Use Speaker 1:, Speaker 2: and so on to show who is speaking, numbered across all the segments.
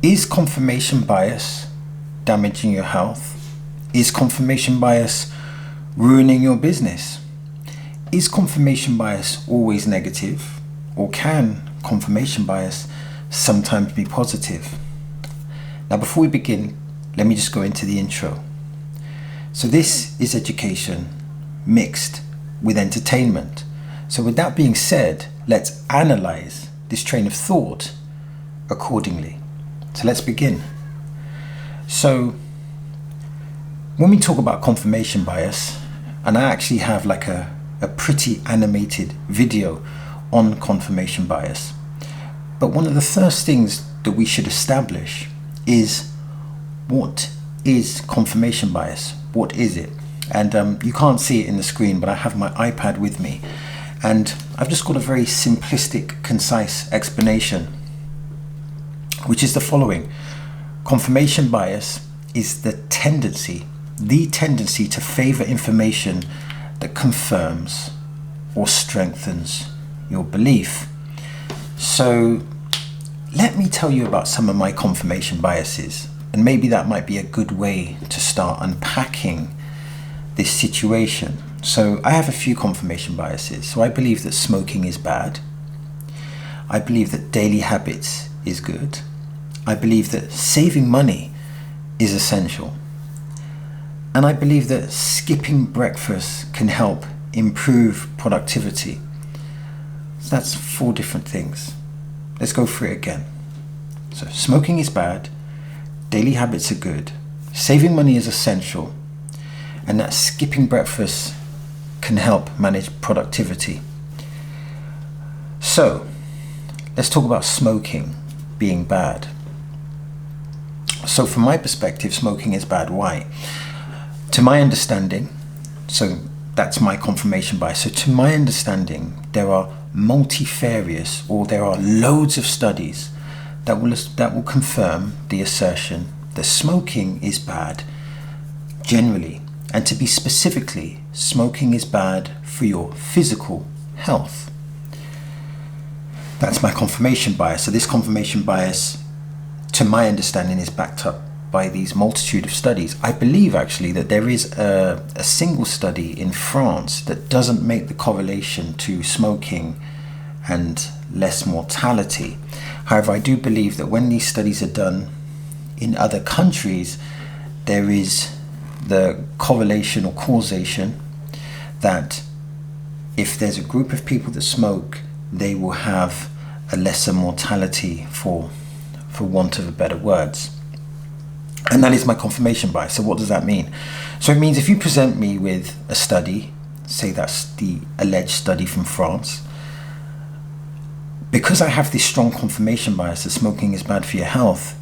Speaker 1: Is confirmation bias damaging your health? Is confirmation bias ruining your business? Is confirmation bias always negative? Or can confirmation bias sometimes be positive? Now, before we begin, let me just go into the intro. So this is education mixed with entertainment. So with that being said, let's analyze this train of thought accordingly. So let's begin. So when we talk about confirmation bias, and I actually have like a pretty animated video on confirmation bias, but one of the first things that we should establish is, what is confirmation bias? What is it? And you can't see it in the screen, but I have my iPad with me, and I've just got a very simplistic, concise explanation, which is the following. Confirmation bias is the tendency to favor information that confirms or strengthens your belief. So let me tell you about some of my confirmation biases, and maybe that might be a good way to start unpacking this situation. So I have a few confirmation biases. So I believe that smoking is bad. I believe that daily habits is good. I believe that saving money is essential. And I believe that skipping breakfast can help improve productivity. So that's 4 different things. Let's go through it again. So smoking is bad, daily habits are good, saving money is essential, and that skipping breakfast can help manage productivity. So let's talk about smoking being bad. So from my perspective, smoking is bad. Why? To my understanding, so that's my confirmation bias. So to my understanding, there are multifarious, or there are loads of studies that will confirm the assertion that smoking is bad generally. And to be specifically, smoking is bad for your physical health. That's my confirmation bias. So this confirmation bias, to my understanding, is backed up by these multitude of studies. I believe actually that there is a single study in France that doesn't make the correlation to smoking and less mortality. However, I do believe that when these studies are done in other countries, there is the correlation or causation that if there's a group of people that smoke, they will have a lesser mortality, for want of a better words. And that is my confirmation bias. So what does that mean? So it means if you present me with a study, say that's the alleged study from France, because I have this strong confirmation bias that smoking is bad for your health,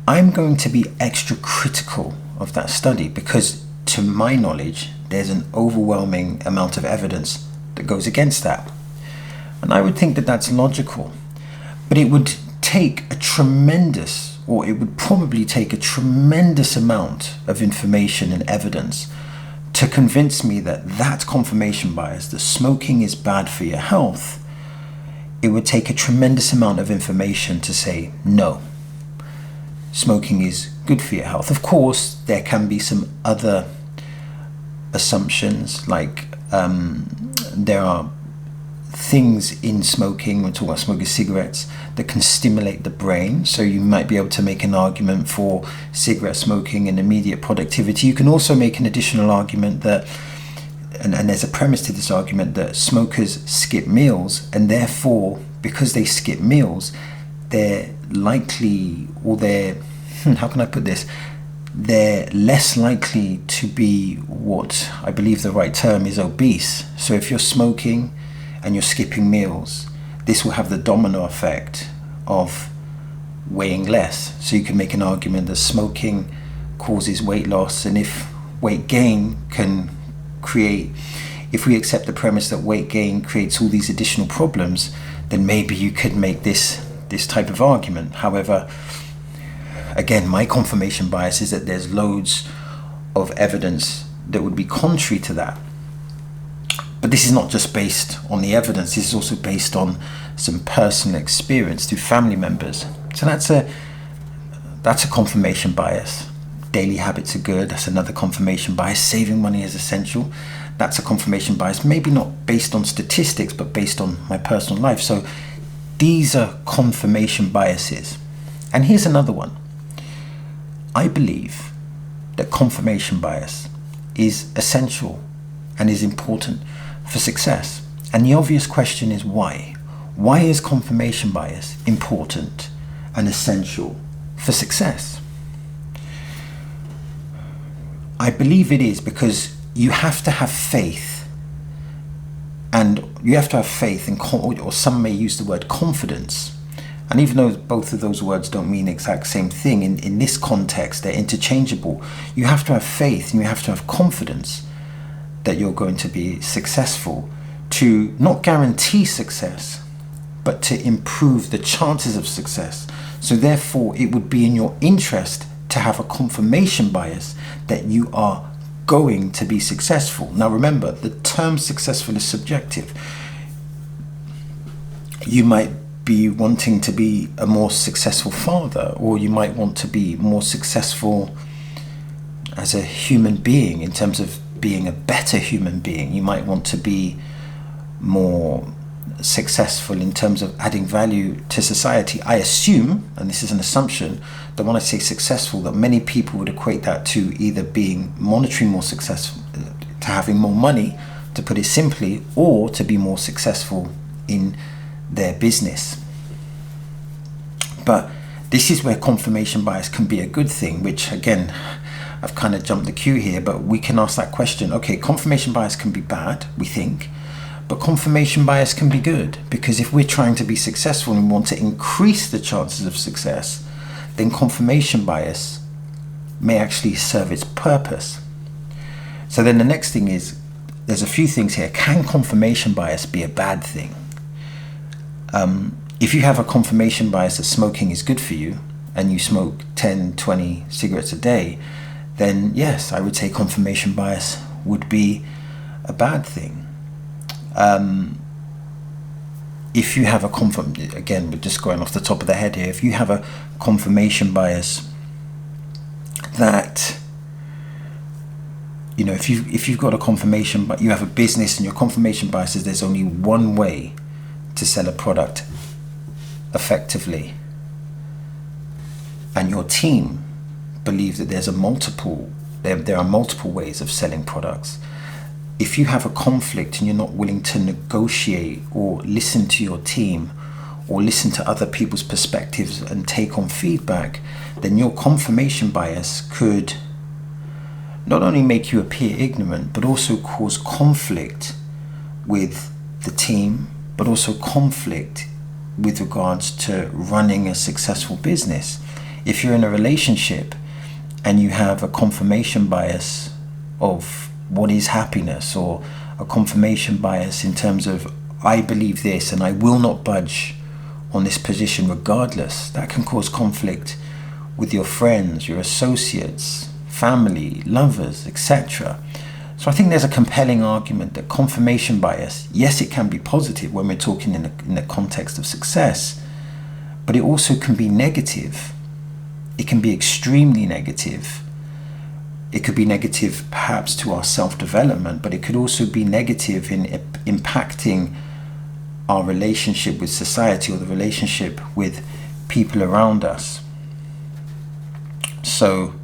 Speaker 1: I'm going to be extra critical of that study, because to my knowledge, there's an overwhelming amount of evidence that goes against that. And I would think that that's logical, but it would probably take a tremendous amount of information and evidence to convince me that that confirmation bias, that smoking is bad for your health. It would take a tremendous amount of information to say, no, smoking is good for your health. Of course, there can be some other assumptions, like there are things in smoking, we're talking about smoking cigarettes, that can stimulate the brain. So you might be able to make an argument for cigarette smoking and immediate productivity. You can also make an additional argument that, and there's a premise to this argument, that smokers skip meals, and therefore, because they skip meals, they're likely, or how can I put this? They're less likely to be what I believe the right term is, obese. So if you're smoking and you're skipping meals, this will have the domino effect of weighing less. So you can make an argument that smoking causes weight loss, and if weight gain can create, if we accept the premise that weight gain creates all these additional problems, then maybe you could make this type of argument. However, again, my confirmation bias is that there's loads of evidence that would be contrary to that. But this is not just based on the evidence, this is also based on some personal experience through family members. So that's That's a confirmation bias. Daily habits are good. That's another confirmation bias. Saving money is essential. That's a confirmation bias. Maybe not based on statistics, but based on my personal life. So these are confirmation biases. And here's another one. I believe that confirmation bias is essential and is important for success. And the obvious question is why? Why is confirmation bias important and essential for success? I believe it is because you have to have faith, and you have to have faith in, or some may use the word confidence. And even though both of those words don't mean the exact same thing, in this context, they're interchangeable. You have to have faith and you have to have confidence that you're going to be successful, to not guarantee success, but to improve the chances of success. So therefore, it would be in your interest to have a confirmation bias that you are going to be successful. Now remember, the term successful is subjective. You might be wanting to be a more successful father, or you might want to be more successful as a human being in terms of being a better human being. You might want to be more successful in terms of adding value to society. I assume, and this is an assumption, that when I say successful, that many people would equate that to either being monetarily more successful, to having more money, to put it simply, or to be more successful in their business. But this is where confirmation bias can be a good thing, which again, I've kind of jumped the queue here, but we can ask that question. Okay, confirmation bias can be bad, we think, but confirmation bias can be good, because if we're trying to be successful and we want to increase the chances of success, then confirmation bias may actually serve its purpose. So then the next thing is, there's a few things here. Can confirmation bias be a bad thing? If you have a confirmation bias that smoking is good for you, and you smoke 10, 20 cigarettes a day, then yes, I would say confirmation bias would be a bad thing. If you have again, we're just going off the top of the head here, if you have a confirmation bias that, you know, if you've got a confirmation, but you have a business and your confirmation bias is there's only one way to sell a product effectively, and your team believe that there are multiple ways of selling products. If you have a conflict and you're not willing to negotiate or listen to your team or listen to other people's perspectives and take on feedback, then your confirmation bias could not only make you appear ignorant, but also cause conflict with the team, but also conflict with regards to running a successful business. If you're in a relationship and you have a confirmation bias of what is happiness, or a confirmation bias in terms of I believe this and I will not budge on this position regardless, that can cause conflict with your friends, your associates, family, lovers, etc. So I think there's a compelling argument that confirmation bias, yes, it can be positive when we're talking in the context of success, but it also can be negative. It can be extremely negative. It could be negative perhaps to our self-development, but it could also be negative in impacting our relationship with society or the relationship with people around us. So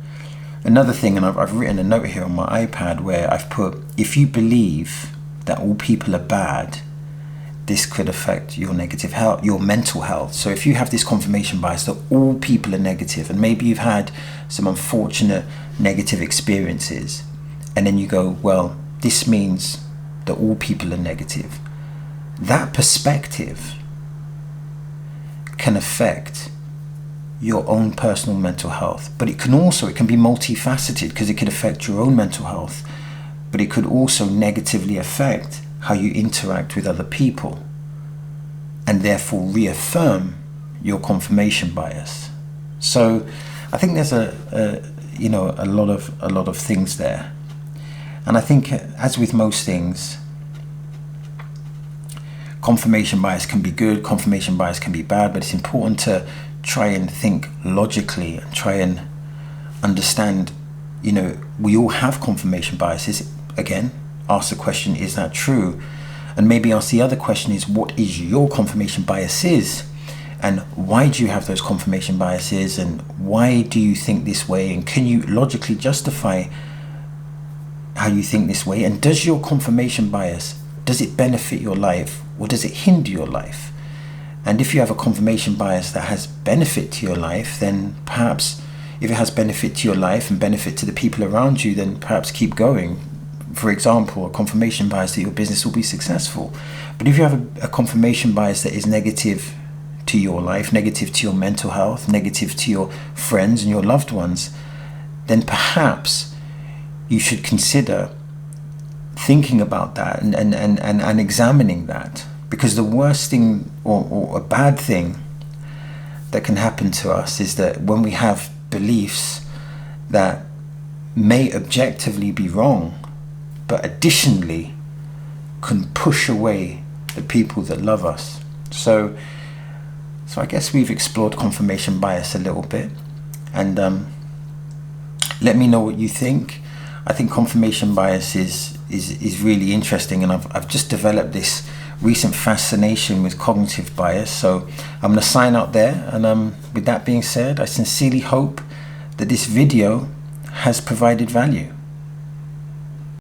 Speaker 1: another thing, and I've written a note here on my iPad where I've put, if you believe that all people are bad, this could affect your negative health, your mental health. So if you have this confirmation bias that all people are negative, and maybe you've had some unfortunate negative experiences, and then you go, well, this means that all people are negative. That perspective can affect your own personal mental health, but it can be multifaceted, because it could affect your own mental health, but it could also negatively affect how you interact with other people, and therefore reaffirm your confirmation bias. So I think there's a lot of things there, and I think, as with most things, confirmation bias can be good, confirmation bias can be bad, but it's important to try and think logically and try and understand, we all have confirmation biases. Again, ask the question, is that true? And maybe ask the other question is, what is your confirmation biases? And why do you have those confirmation biases? And why do you think this way? And can you logically justify how you think this way? And does your confirmation bias, does it benefit your life or does it hinder your life? And if you have a confirmation bias that has benefit to your life, then perhaps if it has benefit to your life and benefit to the people around you, then perhaps keep going. For example, a confirmation bias that your business will be successful. But if you have a confirmation bias that is negative to your life, negative to your mental health, negative to your friends and your loved ones, then perhaps you should consider thinking about that and examining that. Because the worst thing or a bad thing that can happen to us is that when we have beliefs that may objectively be wrong, but additionally can push away the people that love us. So I guess we've explored confirmation bias a little bit, and let me know what you think. I think confirmation bias is really interesting, and I've just developed this recent fascination with cognitive bias. So I'm going to sign out there, and with that being said, I sincerely hope that this video has provided value.